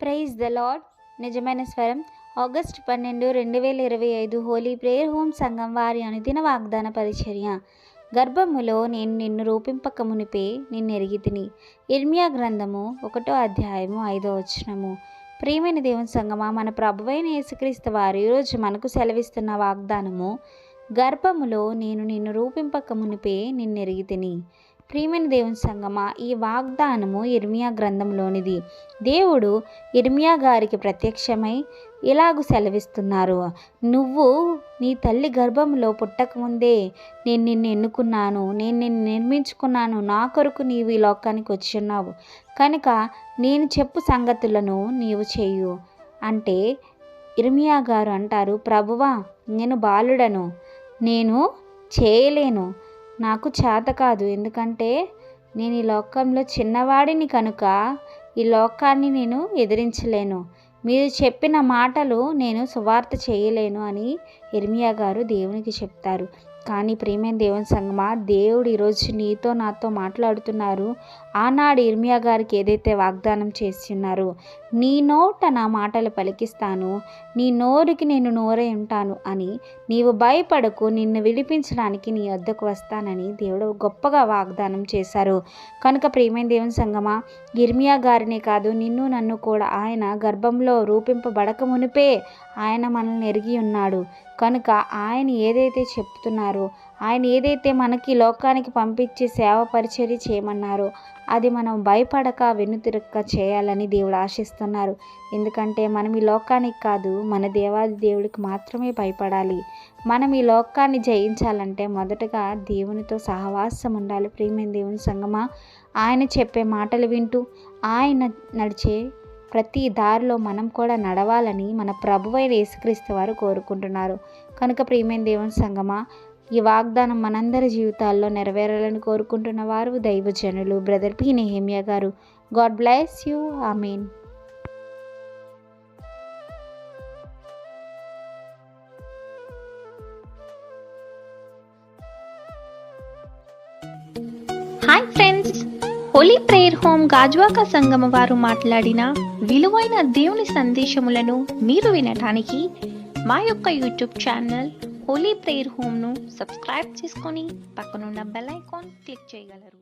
Praise the lord. నిజమైన స్వరం August 12, 2025 Holi prayer home సంఘం వారి అనుదిన వాగ్దాన పరిచర్య. గర్భములో నేను నిన్ను రూపింపక మునిపే నిన్నెరిగితిని. ఇర్మియా గ్రంథము 1వ అధ్యాయము 5వ వచనము. ప్రియమైన దేవుని సంగమా, మన ప్రభువైన యేసుక్రీస్తు వారు ఈరోజు మనకు సెలవిస్తున్న వాగ్దానము, గర్భములో నేను నిన్ను రూపింపక మునిపే నిన్నెరిగితిని. ప్రియమైన దేవుని సంగమా, ఈ వాగ్దానము ఇర్మియా గ్రంథంలోనిది. దేవుడు ఇర్మియా గారికి ప్రత్యక్షమై ఇలాగు సెలవిస్తున్నారు, నువ్వు నీ తల్లి గర్భంలో పుట్టకముందే నేను నిన్ను ఎన్నుకున్నాను, నేను నిన్ను నిర్మించుకున్నాను, నా కొరకు నీవు ఈ లోకానికి వచ్చి ఉన్నావు, కనుక నేను చెప్పు సంగతులను నీవు చేయు అంటే ఇర్మియా గారు అంటారు, ప్రభువా, నేను బాలుడను, నేను చేయలేను, నాకు చేత కాదు, ఎందుకంటే నేను ఈ లోకంలో చిన్నవాడిని కనుక ఈ లోకాన్ని నేను ఎదిరించలేను, మీరు చెప్పిన మాటలు నేను సువార్త చేయలేను అని ఇర్మియా గారు దేవునికి చెప్తారు. కానీ ప్రియమైన దేవుని సంగమా, దేవుడు ఈరోజు నీతో నాతో మాట్లాడుతున్నారు. ఆనాడు ఇర్మియా గారికి ఏదైతే వాగ్దానం చేసి ఉన్నారో, నీ నోట నా మాటలు పలికిస్తాను, నీ నోరుకి నేను నోరై ఉంటాను అని, నీవు భయపడకు, నిన్ను విడిపించడానికి నీ వద్దకు వస్తానని దేవుడు గొప్పగా వాగ్దానం చేశారు. కనుక ప్రియమైన దేవుని సంగమా, ఇర్మియా గారినే కాదు, నిన్ను నన్ను కూడా ఆయన గర్భంలో రూపింపబడక మునిపే ఆయన మనల్ని ఎరిగి ఉన్నాడు. కనుక ఆయన ఏదైతే చెప్తున్నారో, ఆయన ఏదైతే మనకి లోకానికి పంపించి సేవ పరిచర్య చేయమన్నారో, అది మనం భయపడక వెన్నుతిరక్క చేయాలని దేవుడు ఆశిస్తున్నారు. ఎందుకంటే మనం ఈ లోకానికి కాదు, మన దేవాది దేవుడికి మాత్రమే భయపడాలి. మనం ఈ లోకాన్ని జయించాలంటే మొదటగా దేవునితో సహవాసం ఉండాలి. ప్రియమైన దేవుని సంగమా, ఆయన చెప్పే మాటలు వింటూ ఆయన నడిచే ప్రతి దారిలో మనం కూడా నడవాలని మన ప్రభువైన యేసుక్రీస్తు వారు కోరుకుంటున్నారు. కనుక ప్రియమైన దేవుని సంగమా, ఈ వాగ్దానం మనందరి జీవితాల్లో నెరవేరాలని కోరుకుంటున్న వారు దైవజనులు బ్రదర్ పి. నెహెమియా గారు. God bless you. Amen. Hi friends, Holi prayer home Gajuwaka సంగమ వారు మాట్లాడిన విలువైన దేవుని సందేశములను మీరు వినటానికి మా యొక్క యూట్యూబ్ ఛానల్ హోలీ ప్రేయర్ హోమ్ను సబ్స్క్రైబ్ చేసుకొని పక్కనున్న బెల్ ఐకాన్ క్లిక్ చేయగలరు.